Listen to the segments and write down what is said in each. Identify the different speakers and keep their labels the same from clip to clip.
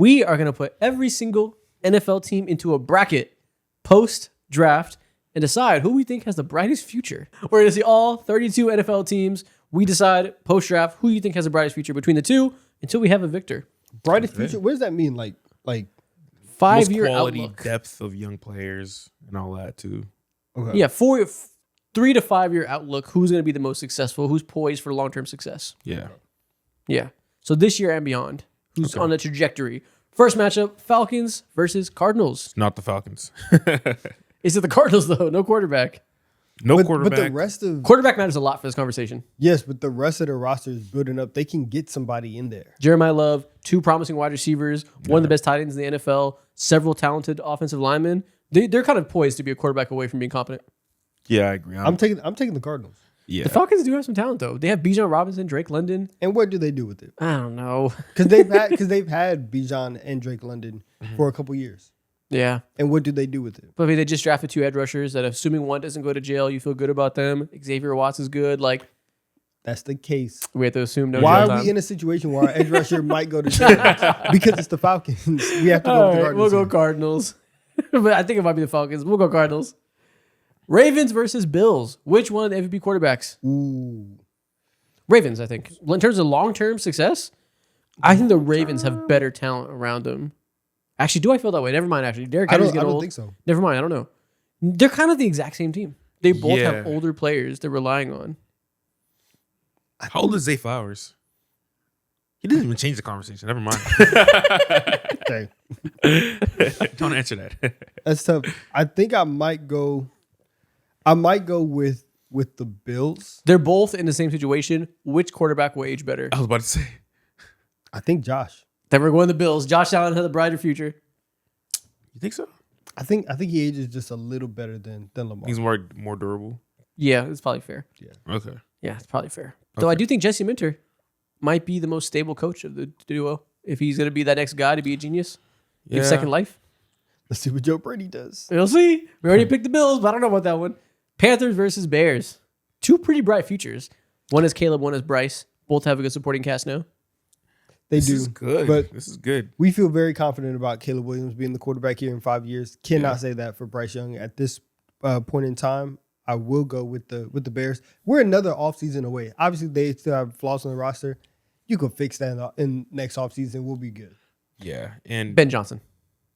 Speaker 1: We are going to put every single NFL team into a bracket post-draft and decide who we think has the brightest future. We're going to see all 32 NFL teams. We decide post-draft who you think has the brightest future between the two until we have a victor.
Speaker 2: Brightest future? What does that mean? Like
Speaker 1: 5-year
Speaker 3: quality,
Speaker 1: outlook.
Speaker 3: depth of young players and all that too.
Speaker 2: Okay.
Speaker 1: Yeah, 3 to 5 year outlook. Who's going to be the most successful? Who's poised for long-term success?
Speaker 3: Yeah.
Speaker 1: Yeah. So this year and beyond, who's on the trajectory? First matchup, Falcons versus Cardinals.
Speaker 3: Not the Falcons.
Speaker 1: Is it the Cardinals, though? No quarterback.
Speaker 3: Quarterback.
Speaker 2: But the rest of
Speaker 1: Quarterback matters a lot for this conversation.
Speaker 2: yes, but the rest of the roster is building up. They can get somebody in there.
Speaker 1: Jeremiah Love, 2 promising wide receivers, one of the best tight ends in the NFL, several talented offensive linemen. They're kind of poised to be a quarterback away from being competent.
Speaker 3: Yeah, I agree.
Speaker 2: I'm taking the Cardinals.
Speaker 3: Yeah.
Speaker 1: The Falcons do have some talent, though. They have Bijan Robinson, Drake London.
Speaker 2: And what do they do with it?
Speaker 1: I don't know.
Speaker 2: Because they've had Bijan and Drake London for a couple years.
Speaker 1: Yeah.
Speaker 2: And what do they do with it?
Speaker 1: But I mean, they just drafted 2 edge rushers that, assuming one doesn't go to jail, you feel good about them. Xavier Watts is good. Like,
Speaker 2: That's the case.
Speaker 1: we have to assume no
Speaker 2: Why
Speaker 1: jail
Speaker 2: are
Speaker 1: time.
Speaker 2: we in a situation where our edge rusher might go to jail? Because it's the Falcons. We have to go
Speaker 1: All
Speaker 2: with the
Speaker 1: right,
Speaker 2: Cardinals.
Speaker 1: we'll go
Speaker 2: here.
Speaker 1: Cardinals. But I think it might be the Falcons. We'll go Cardinals. Ravens versus Bills. Which one of the MVP quarterbacks?
Speaker 2: Ooh.
Speaker 1: Ravens, I think. In terms of long-term success, I think the Ravens have better talent around them. Actually, do I feel that way? Never mind, actually. Derrick
Speaker 2: I
Speaker 1: Henry's
Speaker 2: don't
Speaker 1: getting
Speaker 2: I don't
Speaker 1: old.
Speaker 2: think so.
Speaker 1: Never mind, I don't know. They're kind of the exact same team. They both
Speaker 3: Yeah.
Speaker 1: have older players they're relying on.
Speaker 3: How old is Zay Flowers? He didn't even change the conversation. Never mind.
Speaker 2: Okay.
Speaker 3: Don't answer that.
Speaker 2: That's tough. I think I might go with the Bills.
Speaker 1: They're both in the same situation. Which quarterback will age better?
Speaker 3: I was about to say.
Speaker 2: I think Josh.
Speaker 1: Then we're going the Bills. Josh Allen has a brighter future.
Speaker 3: You think so?
Speaker 2: I think he ages just a little better than Lamar.
Speaker 3: He's more durable.
Speaker 1: Yeah, it's probably fair.
Speaker 3: Okay.
Speaker 1: Yeah, it's probably fair. Though I do think Jesse Minter might be the most stable coach of the duo. If he's going to be that next guy to be a genius, give second life.
Speaker 2: Let's see what Joe Brady does.
Speaker 1: We'll see. We already picked the Bills, but I don't know about that one. Panthers versus Bears. 2 pretty bright futures. One is Caleb, one is Bryce. Both have a good supporting cast now.
Speaker 2: This
Speaker 3: is good.
Speaker 2: But
Speaker 3: this is good.
Speaker 2: we feel very confident about Caleb Williams being the quarterback here in 5 years. Cannot say that for Bryce Young at this point in time. I will go with the Bears. We're another offseason away. Obviously, they still have flaws on the roster. You can fix that in next offseason. We'll be good.
Speaker 3: Yeah, and
Speaker 1: Ben Johnson.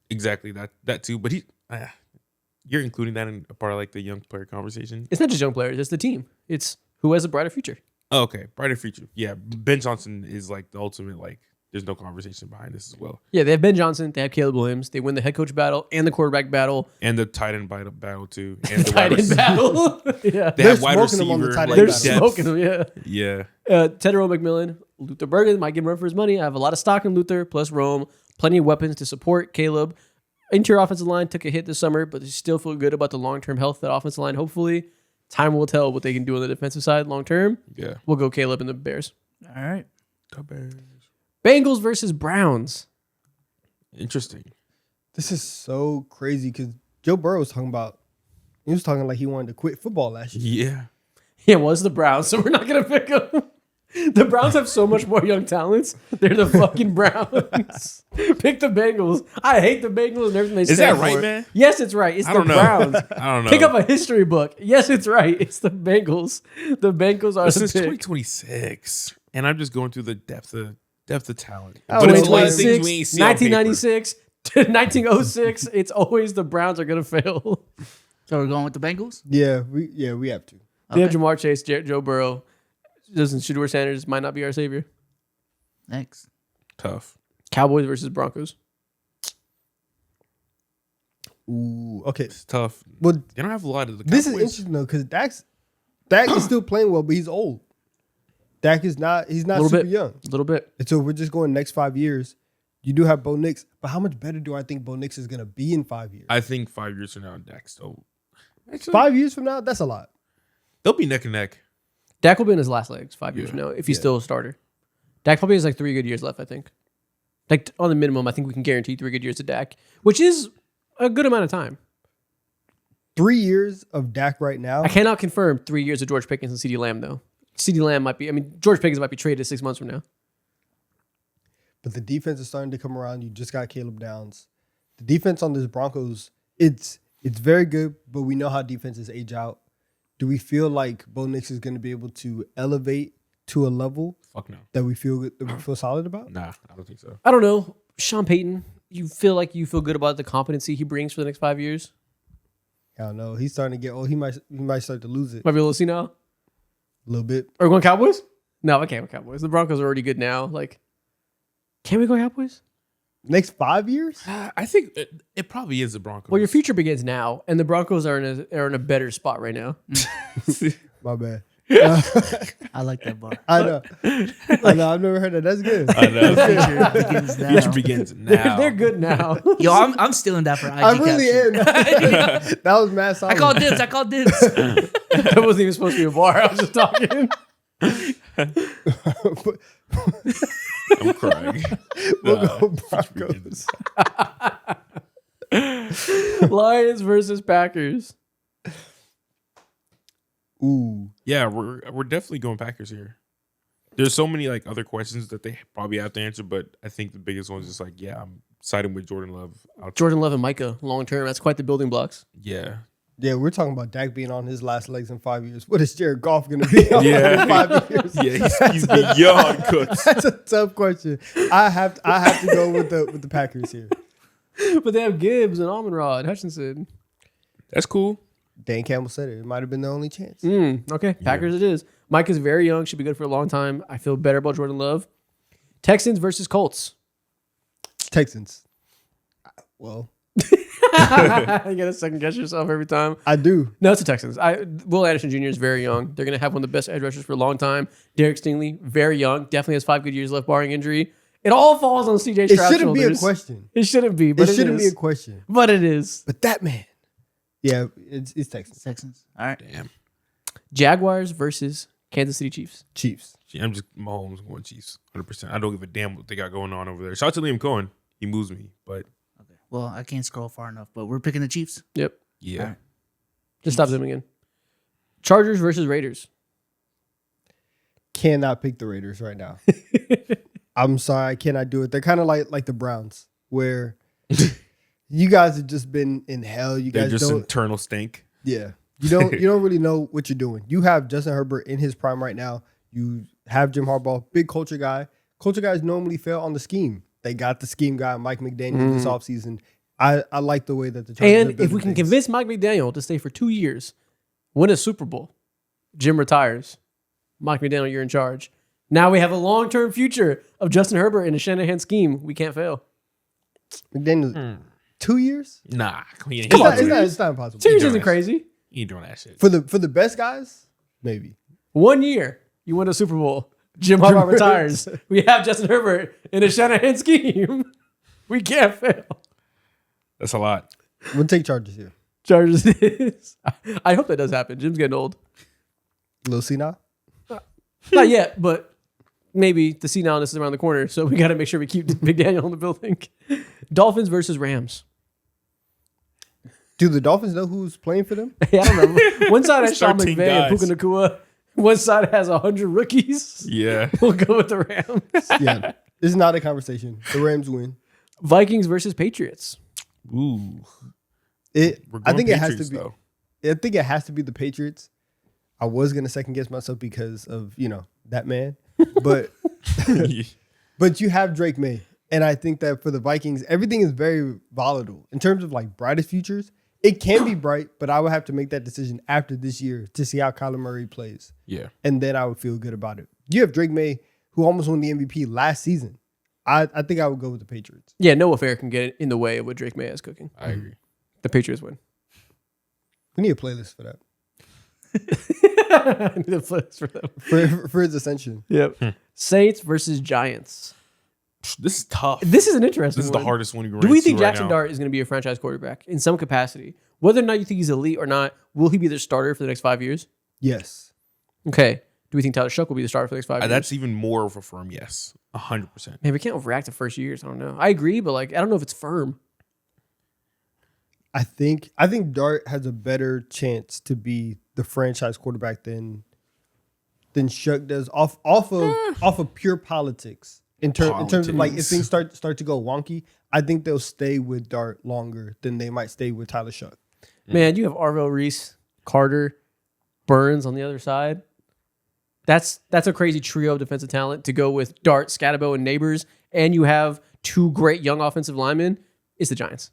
Speaker 3: exactly that too. But you're including that in a part of like the young player conversation.
Speaker 1: It's not just young players. It's the team. It's who has a brighter future.
Speaker 3: Oh, okay, brighter future. Yeah, Ben Johnson is like the ultimate. Like, there's no conversation behind this as well.
Speaker 1: Yeah, they have Ben Johnson. They have Caleb Williams. They win the head coach battle and the quarterback battle.
Speaker 3: And the tight end battle too. And the
Speaker 1: Tight end battle. Yeah.
Speaker 3: They
Speaker 2: They're
Speaker 3: have wide
Speaker 2: smoking them on the
Speaker 3: receiver.
Speaker 2: tight end
Speaker 3: Like,
Speaker 1: They're
Speaker 2: battle.
Speaker 3: depth.
Speaker 1: smoking them, yeah.
Speaker 3: Yeah.
Speaker 1: Ted Rome McMillan, Luther Burden might give him a run for his money. I have a lot of stock in Luther plus Rome. Plenty of weapons to support Caleb. Interior offensive line took a hit this summer, but they still feel good about the long-term health of that offensive line. Hopefully, time will tell what they can do on the defensive side long-term.
Speaker 3: Yeah.
Speaker 1: We'll go Caleb and the Bears.
Speaker 4: All right.
Speaker 3: The Bears.
Speaker 1: Bengals versus Browns.
Speaker 3: Interesting.
Speaker 2: This is so crazy because Joe Burrow was talking like he wanted to quit football last year.
Speaker 3: Yeah.
Speaker 1: Yeah, well, it's the Browns, so we're not going to pick them. The Browns have so much more young talents. They're the fucking Browns. Pick the Bengals. I hate the Bengals and everything they
Speaker 3: Is
Speaker 1: stand
Speaker 3: that right,
Speaker 1: for.
Speaker 3: man?
Speaker 1: Yes, it's right. It's
Speaker 3: I
Speaker 1: the
Speaker 3: don't know.
Speaker 1: Browns.
Speaker 3: I don't know.
Speaker 1: Pick up a history book. Yes, it's right. It's the Bengals. The Bengals are
Speaker 3: This
Speaker 1: the
Speaker 3: is
Speaker 1: pick.
Speaker 3: 2026, and I'm just going through the depth of talent.
Speaker 2: Oh,
Speaker 3: But it's a lot of
Speaker 1: 2026,
Speaker 3: things we ain't see on paper.
Speaker 1: 1996 to 1906. It's always the Browns are going to fail.
Speaker 4: So we're going with the Bengals?
Speaker 2: Yeah, we have to.
Speaker 1: They have Jamar Chase, Joe Burrow. Listen, Shedeur Sanders might not be our savior.
Speaker 4: Next.
Speaker 3: Tough.
Speaker 1: Cowboys versus Broncos.
Speaker 2: Ooh, okay.
Speaker 3: It's tough.
Speaker 2: Well,
Speaker 3: They don't have a lot of the
Speaker 2: this is
Speaker 3: Cowboys.
Speaker 2: interesting though because Dak is still playing well, but he's old. Dak is not. He's not
Speaker 1: Little
Speaker 2: super
Speaker 1: bit.
Speaker 2: young.
Speaker 1: A little bit.
Speaker 2: And so if we're just going next 5 years. You do have Bo Nix, but how much better do I think Bo Nix is going to be in 5 years?
Speaker 3: I think 5 years from now, Dak's still. Actually,
Speaker 2: 5 years from now, that's a lot.
Speaker 3: they'll be neck and neck.
Speaker 1: Dak will be in his last legs 5 years from now if he's
Speaker 2: Yeah.
Speaker 1: still a starter. Dak probably has like 3 good years left, I think. Like on the minimum, I think we can guarantee 3 good years to Dak, which is a good amount of time.
Speaker 2: 3 years of Dak right now.
Speaker 1: I cannot confirm 3 years of George Pickens and CeeDee Lamb, though. CeeDee Lamb might be, George Pickens might be traded 6 months from now.
Speaker 2: but the defense is starting to come around. You just got Caleb Downs. The defense on this Broncos, it's very good, but we know how defenses age out. Do we feel like Bo Nix is going to be able to elevate to a level
Speaker 3: Fuck no.
Speaker 2: that we feel solid about?
Speaker 3: Nah, I don't think so.
Speaker 1: I don't know. Sean Payton, you feel good about the competency he brings for the next 5 years?
Speaker 2: I don't know. He's starting to get old. He might start to lose it
Speaker 1: Might be a little senile.
Speaker 2: a little bit.
Speaker 1: Are we going Cowboys? No, I can't go Cowboys. The Broncos are already good now. Like, can we go Cowboys?
Speaker 2: Next 5 years?
Speaker 3: I think it probably is the Broncos.
Speaker 1: Well, your future begins now, and the Broncos are in a better spot right now.
Speaker 2: My bad.
Speaker 4: I like that bar.
Speaker 2: I know. I've never heard that. That's good.
Speaker 3: I know.
Speaker 4: Future begins now.
Speaker 3: Future begins now.
Speaker 1: They're good now.
Speaker 4: Yo, I'm stealing that for IG
Speaker 2: I really
Speaker 4: caption.
Speaker 2: am. That was mad solid.
Speaker 4: I called dibs.
Speaker 1: That wasn't even supposed to be a bar. I was just talking.
Speaker 3: I'm crying.
Speaker 2: We'll go
Speaker 3: Future
Speaker 2: Broncos.
Speaker 3: begins.
Speaker 1: Lions versus Packers.
Speaker 2: Ooh.
Speaker 3: Yeah, we're definitely going Packers here. There's so many like other questions that they probably have to answer, but I think the biggest one is just like, yeah, I'm siding with Jordan Love.
Speaker 1: Jordan Love and Micah, long term. That's quite the building blocks.
Speaker 3: Yeah.
Speaker 2: Yeah, we're talking about Dak being on his last legs in 5 years. What is Jared Goff going to be on
Speaker 3: Yeah.
Speaker 2: in 5 years?
Speaker 3: Yeah, he's beyond cooked.
Speaker 2: That's a tough question. I have to go with the Packers here.
Speaker 1: But they have Gibbs and Amon-Ra, Hutchinson.
Speaker 3: That's cool.
Speaker 2: Dan Campbell said it. It might have been the only chance.
Speaker 1: Okay, Packers it is. Micah's very young, should be good for a long time. I feel better about Jordan Love. Texans versus Colts.
Speaker 2: Texans. Well,
Speaker 1: You gotta second guess yourself every time.
Speaker 2: I do.
Speaker 1: No, it's the Texans. Will Anderson Jr. is very young. They're going to have one of the best edge rushers for a long time. Derek Stingley, very young. Definitely has 5 good years left, barring injury. It all falls on CJ
Speaker 2: It
Speaker 1: Stroud's
Speaker 2: shouldn't be a
Speaker 1: shoulders.
Speaker 2: question.
Speaker 1: It shouldn't be, but
Speaker 2: It shouldn't be
Speaker 1: is.
Speaker 2: a question.
Speaker 1: But it is.
Speaker 2: But that man. Yeah, it's Texans.
Speaker 4: Texans. All right.
Speaker 3: Damn.
Speaker 1: Jaguars versus Kansas City Chiefs.
Speaker 2: Chiefs.
Speaker 3: I'm just Mahomes going Chiefs, 100%. I don't give a damn what they got going on over there. Shout out to Liam Cohen. He moves me, but
Speaker 4: Okay. Well, I can't scroll far enough, but we're picking the Chiefs.
Speaker 1: Yep.
Speaker 3: yeah.
Speaker 4: All right.
Speaker 1: Just stop zooming in. Chargers versus Raiders.
Speaker 2: Cannot pick the Raiders right now. I'm sorry, I cannot do it. They're kind of like the Browns, where you guys have just been in hell. You
Speaker 3: They're
Speaker 2: guys
Speaker 3: just
Speaker 2: don't.
Speaker 3: internal stink.
Speaker 2: Yeah, you don't really know what you're doing. You have Justin Herbert in his prime right now. You have Jim Harbaugh, big culture guy. Culture guys normally fail on the scheme. They got the scheme guy, Mike McDaniel, this offseason. I like the way that the Chargers are
Speaker 1: And if
Speaker 2: building
Speaker 1: we can
Speaker 2: things.
Speaker 1: convince Mike McDaniel to stay for 2 years, win a Super Bowl, Jim retires. Mike McDaniel, you're in charge. Now we have a long-term future of Justin Herbert in a Shanahan scheme. We can't fail.
Speaker 2: McDaniel, 2 years?
Speaker 3: Nah. He ain't,
Speaker 1: Come on,
Speaker 2: It's not impossible.
Speaker 1: 2 years
Speaker 3: doing
Speaker 1: isn't
Speaker 3: that
Speaker 1: crazy.
Speaker 3: he ain't doing that shit.
Speaker 2: For the best guys, maybe.
Speaker 1: 1 year, you win a Super Bowl. Jim Harbaugh retires. We have Justin Herbert in a Shanahan scheme. We can't fail.
Speaker 3: That's a lot.
Speaker 2: We'll take Chargers here.
Speaker 1: Chargers is. I hope that does happen. Jim's getting old.
Speaker 2: Little senile.
Speaker 1: Not yet, but maybe the senileness is around the corner. So we got to make sure we keep McDaniel in the building. Dolphins versus Rams.
Speaker 2: Do the Dolphins know who's playing for them?
Speaker 1: Hey, I don't know. One side has Sean
Speaker 3: 13
Speaker 1: McVay and
Speaker 3: guys.
Speaker 1: Puka Nacua. One side has 100 rookies.
Speaker 3: Yeah.
Speaker 1: We'll go with the Rams.
Speaker 2: Yeah. It's not a conversation. The Rams win.
Speaker 1: Vikings versus Patriots.
Speaker 3: Ooh.
Speaker 2: I
Speaker 3: Going
Speaker 2: think it has to
Speaker 3: Patriots,
Speaker 2: be.
Speaker 3: though.
Speaker 2: I think it has to be the Patriots. I was gonna second guess myself because of that man, but but you have Drake May, and I think that for the Vikings, everything is very volatile in terms of like brightest futures. It can be bright, but I would have to make that decision after this year to see how Kyler Murray plays,
Speaker 3: Yeah.
Speaker 2: and then I would feel good about it. You have Drake May, who almost won the MVP last season. I think I would go with the Patriots.
Speaker 1: Yeah, no affair can get in the way of what Drake May is cooking.
Speaker 3: I agree.
Speaker 1: The Patriots win.
Speaker 2: We need a playlist for that
Speaker 1: I need a place for them.
Speaker 2: for his ascension.
Speaker 1: Yep. Saints versus Giants.
Speaker 3: This is tough.
Speaker 1: This is an interesting
Speaker 3: This is
Speaker 1: one.
Speaker 3: the hardest one you can
Speaker 1: Do
Speaker 3: run
Speaker 1: we
Speaker 3: into
Speaker 1: think
Speaker 3: right
Speaker 1: Jackson
Speaker 3: now.
Speaker 1: Dart is going to be a franchise quarterback in some capacity? Whether or not you think he's elite or not, will he be the starter for the next 5 years?
Speaker 2: Yes.
Speaker 1: Okay. Do we think Tyler Shough will be the starter for the next 5 years?
Speaker 3: That's even more of a firm yes. 100%.
Speaker 1: Man, we can't overreact to first years. I don't know. I agree, but I don't know if it's firm.
Speaker 2: I think Dart has a better chance to be the franchise quarterback than Shuck does off of pure politics. in terms of like if
Speaker 3: Politics.
Speaker 2: things start to go wonky, I think they'll stay with Dart longer than they might stay with Tyler Shuck.
Speaker 1: Man, you have Arvell Reese, Carter, Burns on the other side. That's a crazy trio of defensive talent to go with Dart, Scatabo, and Neighbors, and you have two great young offensive linemen. It's the Giants.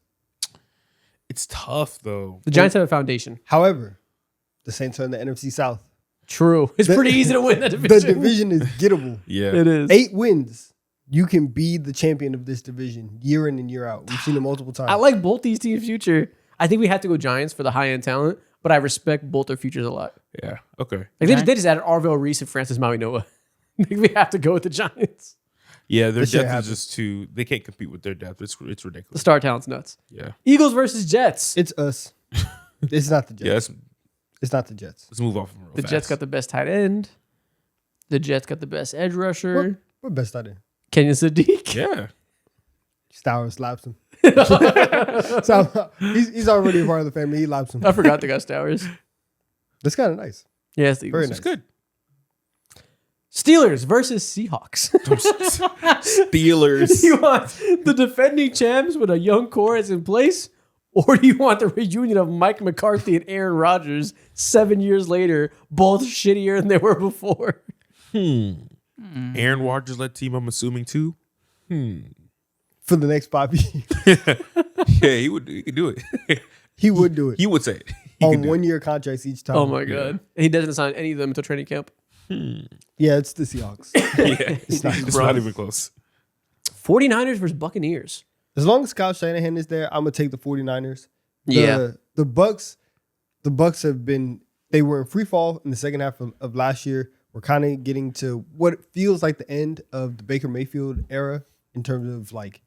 Speaker 3: It's tough though.
Speaker 1: The Giants have a foundation.
Speaker 2: However, the Saints are in the NFC South.
Speaker 1: True. It's
Speaker 2: The-
Speaker 1: pretty easy to win that
Speaker 2: The
Speaker 1: division.
Speaker 2: division is gettable.
Speaker 3: Yeah.
Speaker 1: It is.
Speaker 2: 8 wins, you can be the champion of this division year in and year out. We've seen it multiple times.
Speaker 1: I like both these teams' future. I think we have to go Giants for the high-end talent, but I respect both their futures a lot.
Speaker 3: Yeah. Okay.
Speaker 1: Like they just added Arvell Reese and Francis Maui Noah. We have to go with the Giants.
Speaker 3: Yeah, their
Speaker 2: This shit
Speaker 3: depth
Speaker 2: happens.
Speaker 3: is just too. They can't compete with their depth. It's
Speaker 1: The
Speaker 3: ridiculous.
Speaker 1: star talent's nuts.
Speaker 3: Yeah.
Speaker 1: Eagles versus Jets.
Speaker 2: It's us. It's not the Jets.
Speaker 3: Yeah.
Speaker 2: It's not the Jets.
Speaker 3: Let's move off of them real
Speaker 1: The
Speaker 3: fast.
Speaker 1: Jets got the best tight end. The Jets got the best edge rusher.
Speaker 2: We're best at it.
Speaker 1: Kenyon Sadiq.
Speaker 3: Yeah.
Speaker 2: Stowers slaps him. So he's already a part of the family. He laps him.
Speaker 1: I forgot they got Stowers.
Speaker 2: That's kind of nice.
Speaker 1: Yeah, it's the
Speaker 2: Very
Speaker 1: Eagles.
Speaker 2: nice.
Speaker 3: It's good.
Speaker 1: Steelers versus Seahawks.
Speaker 3: Steelers.
Speaker 1: You want the defending champs with a young core is in place? Or do you want the reunion of Mike McCarthy and Aaron Rodgers 7 years later, both shittier than they were before?
Speaker 3: Aaron Rodgers led team. I'm assuming too.
Speaker 2: For the next 5 years,
Speaker 3: Yeah, he would. He could do it.
Speaker 2: he would do it
Speaker 3: He would say it. He
Speaker 2: on
Speaker 3: could do it.
Speaker 2: 1 year contracts each time.
Speaker 1: Oh my God. And he doesn't sign any of them until training camp.
Speaker 2: Yeah, it's the Seahawks.
Speaker 3: Yeah,
Speaker 2: not-
Speaker 3: not even close.
Speaker 1: 49ers versus Buccaneers.
Speaker 2: As long as Kyle Shanahan is there, I'm gonna take the 49ers.
Speaker 1: Yeah.
Speaker 2: The Bucks have been, they were in free fall in the second half of last year. We're kind of getting to what feels like the end of the Baker Mayfield era in terms of like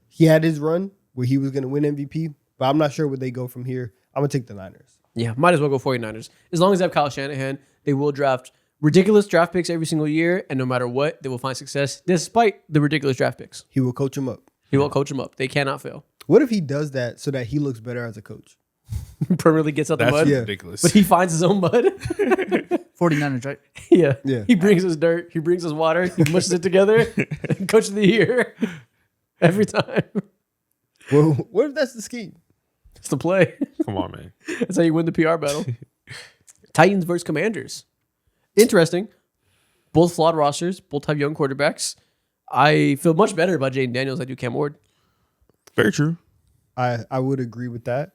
Speaker 2: he had his run where he was gonna win MVP, but I'm not sure where they go from here. I'm gonna take the Niners.
Speaker 1: Yeah, might as well go 49ers. As long as they have Kyle Shanahan, they will draft ridiculous draft picks every single year, and no matter what, they will find success despite the ridiculous draft picks.
Speaker 2: He will coach him up.
Speaker 1: He will coach them up. They cannot fail.
Speaker 2: What if he does that so that he looks better as a coach?
Speaker 1: Permanently gets out the
Speaker 3: That's
Speaker 1: mud,
Speaker 2: yeah.
Speaker 3: ridiculous.
Speaker 1: but he finds his own mud.
Speaker 4: 49ers, right?
Speaker 1: Yeah.
Speaker 2: Yeah.
Speaker 1: He brings his dirt. He brings his water. He mushes it together. Coach of the year. Every time.
Speaker 2: Well, what if that's the scheme?
Speaker 1: It's the play.
Speaker 3: Come on, man.
Speaker 1: That's how you win the PR battle. Titans versus Commanders. Interesting. Both flawed rosters. Both have young quarterbacks. I feel much better about Jaden Daniels than I do Cam Ward.
Speaker 3: Very true.
Speaker 2: I would agree with that.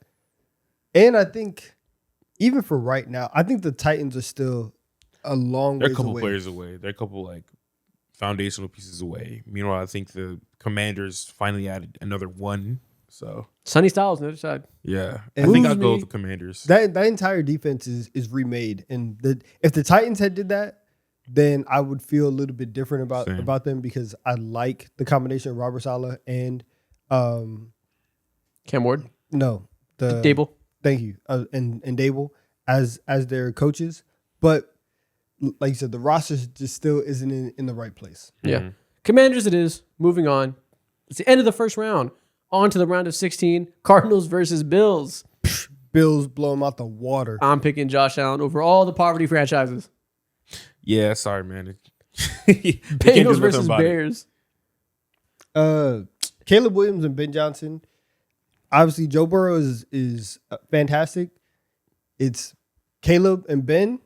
Speaker 2: And I think even for right now, I think the Titans are still a long
Speaker 3: They're a
Speaker 2: ways
Speaker 3: couple
Speaker 2: away.
Speaker 3: players away. They're a couple like foundational pieces away. Meanwhile, I think the Commanders finally added another one. So
Speaker 1: Sonny Styles on the other side.
Speaker 3: yeah,
Speaker 2: And
Speaker 3: I think
Speaker 1: moves
Speaker 3: I'll go
Speaker 1: me-
Speaker 3: with the Commanders.
Speaker 2: That entire defense is remade, and if the Titans had did that, then I would feel a little bit different
Speaker 3: Same.
Speaker 2: about them because I like the combination of Robert Saleh and
Speaker 1: Cam Ward.
Speaker 2: no the
Speaker 1: Dable.
Speaker 2: Thank you, and Dable as their coaches, but like you said, the roster just still isn't in the right place.
Speaker 1: Yeah. Commanders it is. Moving on. It's the end of the first round. On to the round of 16. Cardinals versus Bills.
Speaker 2: Bills blow them out the water.
Speaker 1: I'm picking Josh Allen over all the poverty franchises.
Speaker 3: Yeah, sorry, man. You can't do
Speaker 1: Bengals
Speaker 3: nothing
Speaker 1: versus
Speaker 3: about it.
Speaker 1: Bears.
Speaker 2: Caleb Williams and Ben Johnson. Obviously, Joe Burrow is fantastic. It's Caleb and Ben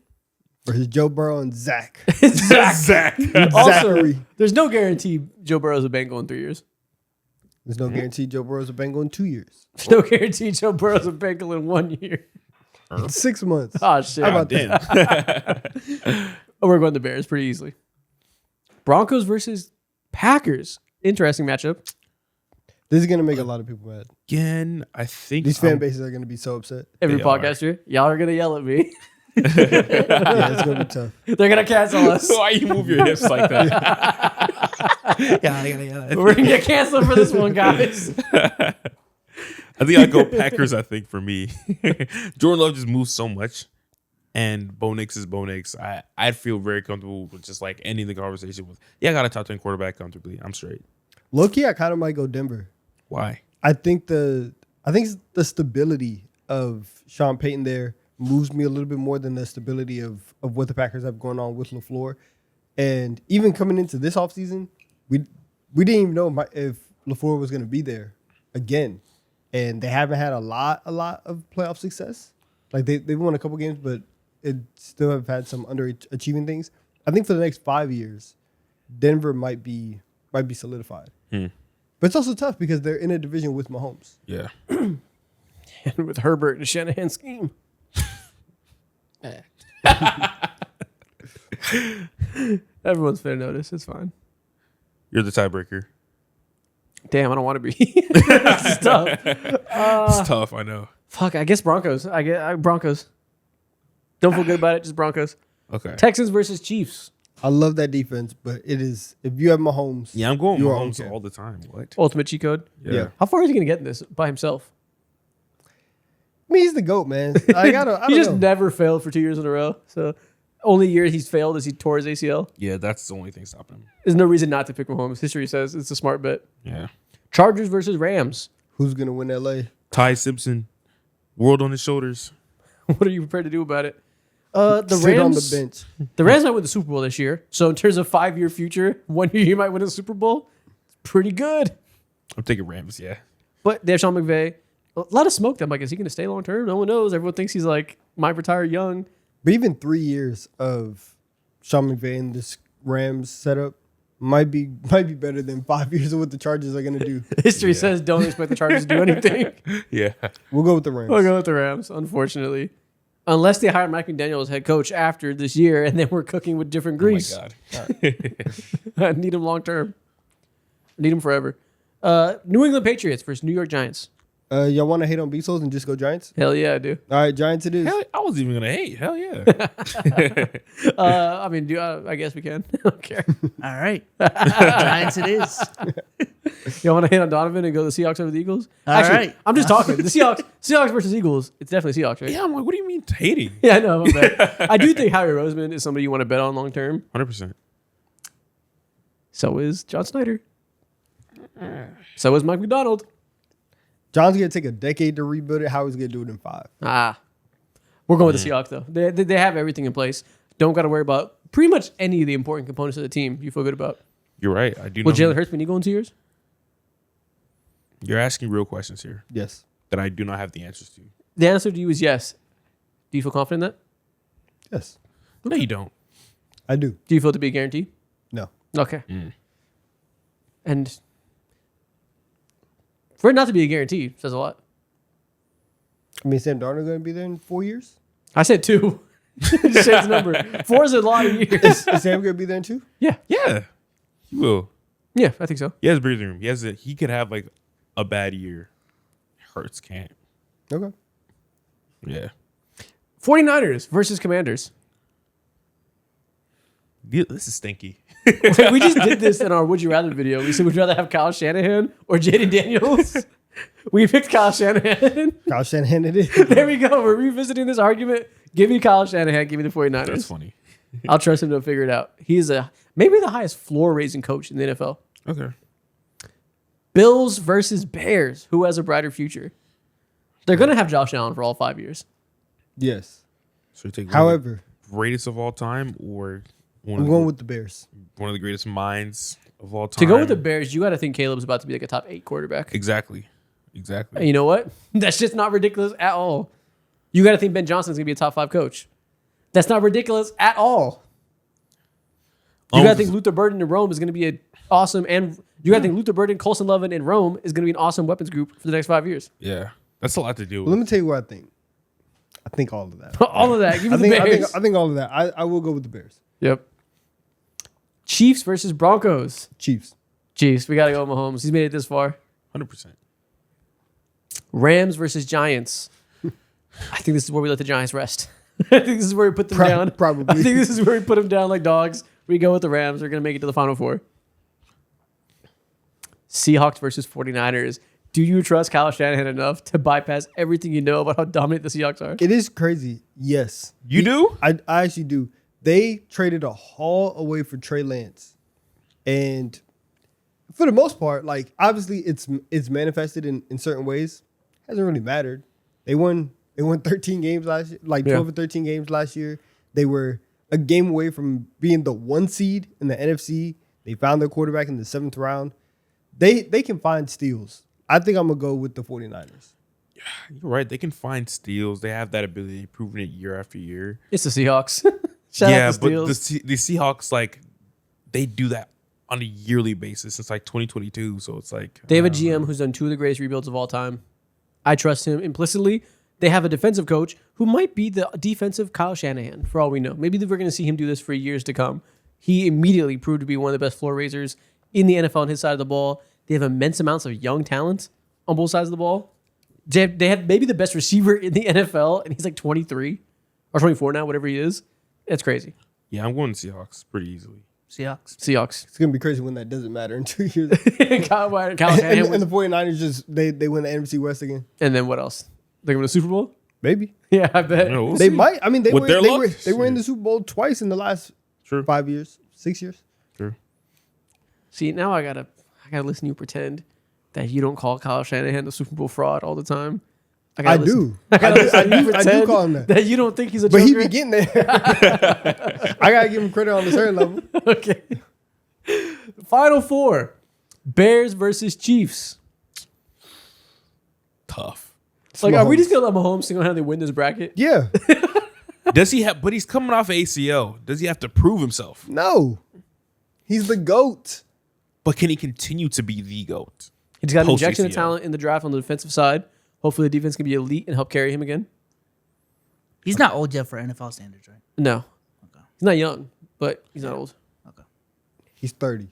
Speaker 2: versus Joe Burrow and Zach.
Speaker 3: Zach.
Speaker 1: Also,
Speaker 2: Zachary.
Speaker 1: there's no guarantee Joe Burrow's a Bengal in 3 years.
Speaker 2: There's no guarantee Joe Burrow's a Bengal in 2 years.
Speaker 1: There's no guarantee Joe Burrow's a Bengal in 1 year.
Speaker 2: 6 months.
Speaker 1: Oh, shit.
Speaker 2: How about
Speaker 3: Damn.
Speaker 1: Oh, we're going the Bears pretty easily. Broncos versus Packers. Interesting matchup.
Speaker 2: This is gonna make a lot of people mad.
Speaker 3: Again, I think
Speaker 2: These fan bases are gonna be so upset.
Speaker 1: Every
Speaker 3: They are.
Speaker 1: podcaster, y'all are going to yell at me.
Speaker 2: Yeah, it's gonna be tough.
Speaker 1: They're going to cancel us.
Speaker 3: Why you move your hips like that? yeah.
Speaker 1: We're going to get canceled for this one, guys.
Speaker 3: I think I'd go Packers, I think, for me. Jordan Love just moves so much. And Bo Nix is Bo Nix. I'd feel very comfortable with just like ending the conversation with, yeah, I got a top 10 quarterback comfortably. I'm straight.
Speaker 2: Low key, I kind of might go Denver.
Speaker 3: Why?
Speaker 2: I think the stability of Sean Payton there moves me a little bit more than the stability of what the Packers have going on with LaFleur. And even coming into this offseason, we didn't even know if LaFleur was going to be there again, and they haven't had a lot of playoff success. Like they won a couple games, but it still have had some underachieving things. I think for the next 5 years, Denver might be solidified. But it's also tough because they're in a division with Mahomes.
Speaker 3: Yeah.
Speaker 1: And with Herbert and Shanahan's scheme. Everyone's fair notice. It's fine.
Speaker 3: You're the tiebreaker.
Speaker 1: Damn, I don't want to be. It's tough.
Speaker 3: It's tough, I know.
Speaker 1: Fuck, I guess Broncos. Broncos. Don't feel good about it. Just Broncos.
Speaker 3: Okay.
Speaker 1: Texans versus Chiefs.
Speaker 2: I love that defense, but it is if you have Mahomes.
Speaker 3: Yeah, I'm going
Speaker 2: you're
Speaker 3: Mahomes
Speaker 2: okay.
Speaker 3: all the time. What?
Speaker 1: Ultimate cheat code.
Speaker 2: Yeah.
Speaker 1: How far is he going to get in this by himself?
Speaker 2: I mean, he's the GOAT, man. I don't
Speaker 1: He just
Speaker 2: know.
Speaker 1: never failed for 2 years in a row. So only year he's failed is he tore his ACL.
Speaker 3: Yeah, that's the only thing stopping him.
Speaker 1: There's no reason not to pick Mahomes. History says it's a smart bet.
Speaker 3: Yeah.
Speaker 1: Chargers versus Rams.
Speaker 2: Who's gonna win LA?
Speaker 3: Ty Simpson, world on his shoulders.
Speaker 1: What are you prepared to do about it? The
Speaker 2: Sit
Speaker 1: Rams
Speaker 2: on the bench.
Speaker 1: The Rams might win the Super Bowl this year. So in terms of 5-year future, 1 year you might win a Super Bowl. It's pretty good.
Speaker 3: I'm taking Rams, yeah.
Speaker 1: But they have Sean McVay. A lot of smoke. I'm like, is he going to stay long term? No one knows. Everyone thinks he's like might retire young.
Speaker 2: But even 3 years of Sean McVay in this Rams setup might be better than 5 years of what the Chargers are gonna do.
Speaker 1: History says don't expect the Chargers to do anything.
Speaker 3: Yeah.
Speaker 2: We'll go with the Rams.
Speaker 1: We'll go with the Rams, unfortunately. Unless they hire Mike McDaniel as head coach after this year and then we're cooking with different grease.
Speaker 3: Oh my God.
Speaker 1: I need him long term. I need him forever. New England Patriots versus New York Giants.
Speaker 2: Y'all want to hate on Bezos and just go Giants?
Speaker 1: Hell yeah, I do.
Speaker 2: All right, Giants it is.
Speaker 3: Hell, I wasn't even gonna hate. Hell yeah.
Speaker 1: I mean, I guess we can. I don't care.
Speaker 4: All right. Giants it is.
Speaker 1: You want to hate on Donovan and go the Seahawks over the Eagles?
Speaker 4: All right.
Speaker 1: I'm just talking. The Seahawks versus Eagles. It's definitely Seahawks, right?
Speaker 3: Yeah, I'm like, what do you mean hating?
Speaker 1: Yeah, I know. My bad. I do think Howie Roseman is somebody you want to bet on long term.
Speaker 3: 100%.
Speaker 1: So is John Snyder. So is Mike McDonald.
Speaker 2: John's gonna take a decade to rebuild it. Howie's gonna do it in 5.
Speaker 1: We're going with the Seahawks though. They have everything in place. Don't got to worry about pretty much any of the important components of the team. You feel good about.
Speaker 3: You're right. I do know.
Speaker 1: Will Jalen Hurts be in 2 years?
Speaker 3: You're asking real questions here
Speaker 2: Yes.
Speaker 3: that I do not have the answers to.
Speaker 1: The answer to you is yes. Do you feel confident in that?
Speaker 2: Yes.
Speaker 3: No, you don't.
Speaker 2: I do.
Speaker 1: Do you feel it to be a guarantee?
Speaker 2: No.
Speaker 1: Okay. And for it not to be a guarantee says a lot.
Speaker 2: I mean, Sam Darnold gonna be there in 4 years?
Speaker 1: I said 2. Just say the number. 4 is a lot of years.
Speaker 2: Is Sam gonna be there in 2?
Speaker 1: Yeah.
Speaker 3: Yeah. You will.
Speaker 1: Yeah, I think so.
Speaker 3: He has breathing room. He could have like a bad year. Hurts can't.
Speaker 2: Okay.
Speaker 3: Yeah.
Speaker 1: 49ers versus Commanders.
Speaker 3: This is stinky.
Speaker 1: Wait, we just did this in our Would You Rather video. We said, would you rather have Kyle Shanahan or Jaden Daniels? We picked Kyle Shanahan.
Speaker 2: Kyle Shanahan it is.
Speaker 1: There we go. We're revisiting this argument. Give me Kyle Shanahan. Give me the 49ers.
Speaker 3: That's funny.
Speaker 1: I'll trust him to figure it out. He's maybe the highest floor-raising coach in the NFL.
Speaker 3: Okay.
Speaker 1: Bills versus Bears. Who has a brighter future? They're going to have Josh Allen for all 5 years.
Speaker 2: Yes.
Speaker 3: So you take
Speaker 2: However,
Speaker 3: greatest of all time or
Speaker 2: I'm going with the Bears.
Speaker 3: one of the greatest minds of all time.
Speaker 1: To go with the Bears, you got to think Caleb's about to be like a top 8 quarterback.
Speaker 3: Exactly.
Speaker 1: And you know what? That's just not ridiculous at all. You got to think Ben Johnson's going to be a top 5 coach. That's not ridiculous at all. You got to think Luther Burden in Rome is going to be awesome. And you got to think Luther Burden, Colson Lovin in Rome is going to be an awesome weapons group for the next 5 years.
Speaker 3: Yeah. That's a lot to do
Speaker 2: Well, let
Speaker 3: with.
Speaker 2: me tell you what I think. I think all of that.
Speaker 1: All of that. Give me
Speaker 2: I
Speaker 1: the
Speaker 2: think,
Speaker 1: Bears.
Speaker 2: I think all of that. I will go with the Bears.
Speaker 1: Yep. Chiefs versus Broncos.
Speaker 2: Chiefs.
Speaker 1: Chiefs. We got to go with Mahomes. He's made it this far.
Speaker 3: 100%.
Speaker 1: Rams versus Giants. I think this is where we let the Giants rest. I think this is where we put them down.
Speaker 2: Probably.
Speaker 1: I think this is where we put them down like dogs. We go with the Rams. We're going to make it to the Final Four. Seahawks versus 49ers. Do you trust Kyle Shanahan enough to bypass everything you know about how dominant the Seahawks are?
Speaker 2: It is crazy. Yes.
Speaker 3: You do?
Speaker 2: I actually do. They traded a haul away for Trey Lance. And for the most part, like obviously it's manifested in certain ways. Hasn't really mattered. They won 13 games last year, like 12 or 13 games last year. They were a game away from being the 1 seed in the NFC. They found their quarterback in the 7th round. They can find steals. I think I'm going to go with the 49ers.
Speaker 3: You're right. They can find steals. They have that ability, proving it year after year.
Speaker 1: It's the Seahawks. Shout out to
Speaker 3: but
Speaker 1: Steals.
Speaker 3: the Seahawks, like, they do that on a yearly basis since like 2022. So it's like
Speaker 1: They have a GM who's done 2 of the greatest rebuilds of all time. I trust him implicitly. They have a defensive coach who might be the defensive Kyle Shanahan, for all we know. Maybe we're going to see him do this for years to come. He immediately proved to be one of the best floor raisers in the NFL on his side of the ball. They have immense amounts of young talent on both sides of the ball. They have maybe the best receiver in the NFL, and he's like 23 or 24 now, whatever he is. It's crazy.
Speaker 3: Yeah, I'm going Seahawks pretty easily.
Speaker 4: Seahawks.
Speaker 2: It's going to be crazy when that doesn't matter in 2 years.
Speaker 1: Kyle Shanahan
Speaker 2: and the 49ers they win the NFC West again.
Speaker 1: And then what else? They're going to the Super Bowl?
Speaker 2: Maybe.
Speaker 1: Yeah, I bet.
Speaker 3: No, we'll
Speaker 2: They
Speaker 3: see.
Speaker 2: might. I mean, they
Speaker 3: With
Speaker 2: were
Speaker 3: their
Speaker 2: they
Speaker 3: luck?
Speaker 2: were they were in the Super Bowl twice in the last
Speaker 3: True.
Speaker 2: 5 years, 6 years.
Speaker 3: True.
Speaker 1: See, now I gotta listen to you pretend that you don't call Kyle Shanahan the Super Bowl fraud all the time.
Speaker 2: I do. I do call him that.
Speaker 1: That you don't think he's a
Speaker 2: But
Speaker 1: joker.
Speaker 2: he be getting there. I gotta give him credit on a certain level.
Speaker 1: Okay. Final 4. Bears versus Chiefs.
Speaker 3: Tough.
Speaker 1: Like, are we
Speaker 2: Mahomes.
Speaker 1: just gonna let Mahomes single-handedly win this bracket?
Speaker 2: Yeah.
Speaker 3: Does he have? But he's coming off ACL. Does he have to prove himself?
Speaker 2: No. He's the GOAT.
Speaker 3: But can he continue to be the GOAT?
Speaker 1: He's got an
Speaker 3: Post
Speaker 1: injection of
Speaker 3: ACL.
Speaker 1: talent in the draft on the defensive side. Hopefully, the defense can be elite and help carry him again.
Speaker 4: He's not old yet for NFL standards, right?
Speaker 1: No,
Speaker 4: Okay.
Speaker 1: he's not young, but he's not old.
Speaker 4: Okay.
Speaker 2: He's 30.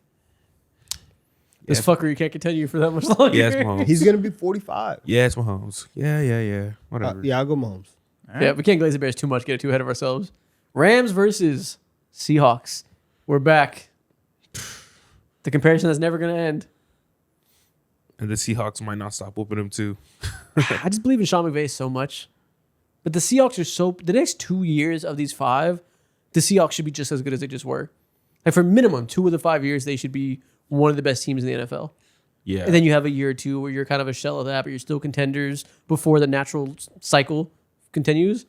Speaker 1: This fucker, can't continue for that much longer.
Speaker 3: Yeah, it's Mahomes.
Speaker 2: He's gonna be 45.
Speaker 3: Yeah, it's Mahomes. Yeah. Whatever.
Speaker 2: Yeah, I'll go Mahomes.
Speaker 4: All right.
Speaker 1: Yeah, we can't glaze the Bears too much, get too ahead of ourselves. Rams versus Seahawks. We're back. The comparison is never going to end.
Speaker 3: And the Seahawks might not stop whooping him too.
Speaker 1: I just believe in Sean McVay so much. But the Seahawks are so... The next 2 years of these 5, the Seahawks should be just as good as they just were. Like, for minimum, 2 of the 5 years, they should be one of the best teams in the NFL.
Speaker 3: Yeah.
Speaker 1: And then you have a year or two where you're kind of a shell of that, but you're still contenders before the natural cycle continues.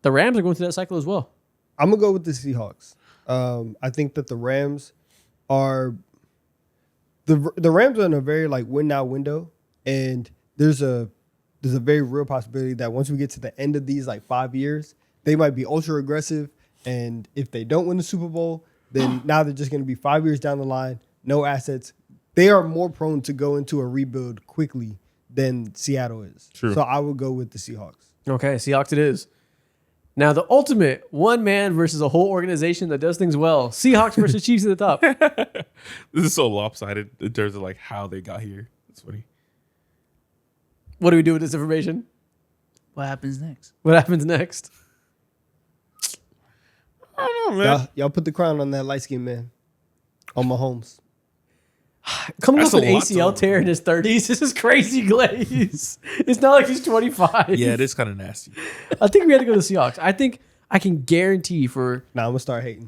Speaker 1: The Rams are going through that cycle as well.
Speaker 2: I'm gonna go with the Seahawks. I think that the Rams are the Rams are in a very like win now window, and there's a very real possibility that once we get to the end of these like 5 years, they might be ultra aggressive, and if they don't win the Super Bowl, then now they're just gonna be 5 years down the line, no assets. They are more prone to go into a rebuild quickly than Seattle is.
Speaker 3: True.
Speaker 2: So I would go with the Seahawks.
Speaker 1: Okay, Seahawks it is. Now, the ultimate one man versus a whole organization that does things well. Seahawks versus Chiefs at the top.
Speaker 3: This is so lopsided in terms of like how they got here. It's funny.
Speaker 1: What do we do with this information?
Speaker 4: What happens next?
Speaker 1: What happens next?
Speaker 3: I don't know, man.
Speaker 2: Y'all put the crown on that light skinned man, on Mahomes.
Speaker 1: Coming
Speaker 3: That's
Speaker 1: off an
Speaker 3: a lot
Speaker 1: ACL
Speaker 3: to-
Speaker 1: tear in his 30s, this is crazy glaze. It's not like he's 25.
Speaker 3: Yeah, it is kind of nasty.
Speaker 1: I think we had to go to the Seahawks. I think I can guarantee for
Speaker 2: Now I'm gonna start hating.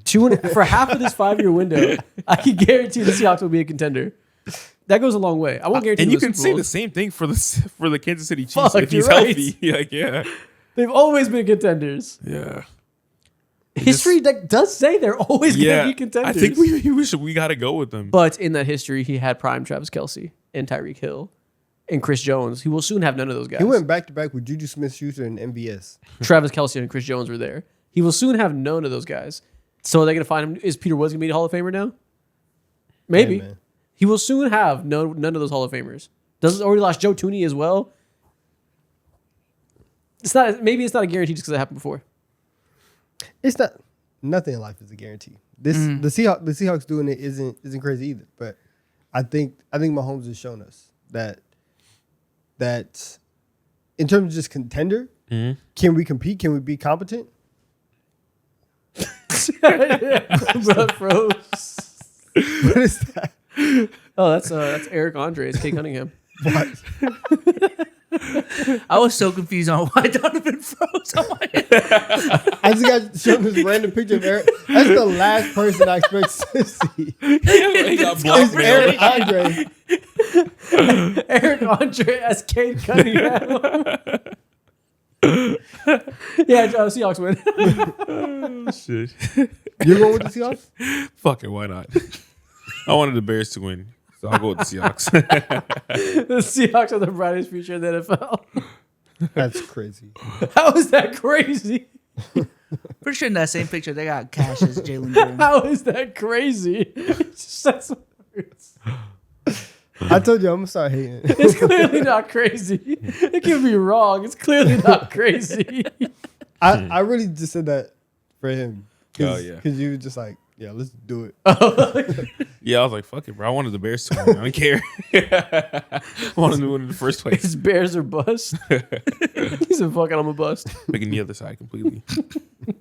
Speaker 1: for half of this 5-year window, I can guarantee the Seahawks will be a contender. That goes a long way. I won't guarantee
Speaker 3: And
Speaker 1: them
Speaker 3: you
Speaker 1: a
Speaker 3: can
Speaker 1: Super
Speaker 3: say
Speaker 1: Bowl.
Speaker 3: the same thing for the Kansas City Chiefs
Speaker 1: Fuck,
Speaker 3: if he's
Speaker 1: you're right.
Speaker 3: healthy. Like, yeah.
Speaker 1: They've always been contenders.
Speaker 3: Yeah.
Speaker 1: History that does say they're always going to be contenders.
Speaker 3: I think we got to go with them.
Speaker 1: But in that history, he had prime Travis Kelce and Tyreek Hill and Chris Jones. He will soon have none of those guys.
Speaker 2: He went back to back with Juju Smith-Schuster and MVS.
Speaker 1: Travis Kelce and Chris Jones were there. He will soon have none of those guys. So are they going to find him? Is Peter Woods going to be a Hall of Famer now? Maybe.
Speaker 2: Hey, man.
Speaker 1: He will soon have none of those Hall of Famers. Already lost Joe Tooney as well. Maybe it's not a guarantee just because it happened before.
Speaker 2: It's not. Nothing in life is a guarantee. The Seahawks doing it isn't crazy either. But I think Mahomes has shown us that in terms of just contender, can we compete? Can we be competent?
Speaker 1: But froze.
Speaker 2: What is that?
Speaker 1: Oh, that's Eric Andre's Kate Cunningham.
Speaker 2: What?
Speaker 4: I was so confused on why Donovan froze on my head.
Speaker 2: I just got shown this random picture of Eric. That's the last person I expect to see.
Speaker 3: He got
Speaker 2: It's
Speaker 3: blackmailed.
Speaker 2: Eric Andre.
Speaker 1: Eric Andre as Kate Cunningham. Yeah, Seahawks win.
Speaker 3: Shit.
Speaker 2: You're going with the Seahawks?
Speaker 3: Fuck it, why not? I wanted the Bears to win, so I'll go with the Seahawks.
Speaker 1: The Seahawks are the brightest future in the NFL.
Speaker 2: That's crazy.
Speaker 1: How is that crazy?
Speaker 4: Pretty sure in that same picture they got Cash as Jalen Green.
Speaker 1: How is that crazy? It's just that's words.
Speaker 2: I told you I'm gonna start hating.
Speaker 1: It's clearly not crazy. It can be wrong. It's clearly not crazy.
Speaker 2: I really just said that for him.
Speaker 3: Oh, yeah.
Speaker 2: Because you were just like, yeah, let's do it.
Speaker 3: Yeah, I was like, fuck it, bro. I wanted the Bears to win. I don't care. I wanted to win in the first place.
Speaker 1: It's Bears or bust. He said, fuck it, I'm a bust.
Speaker 3: Picking the other side completely.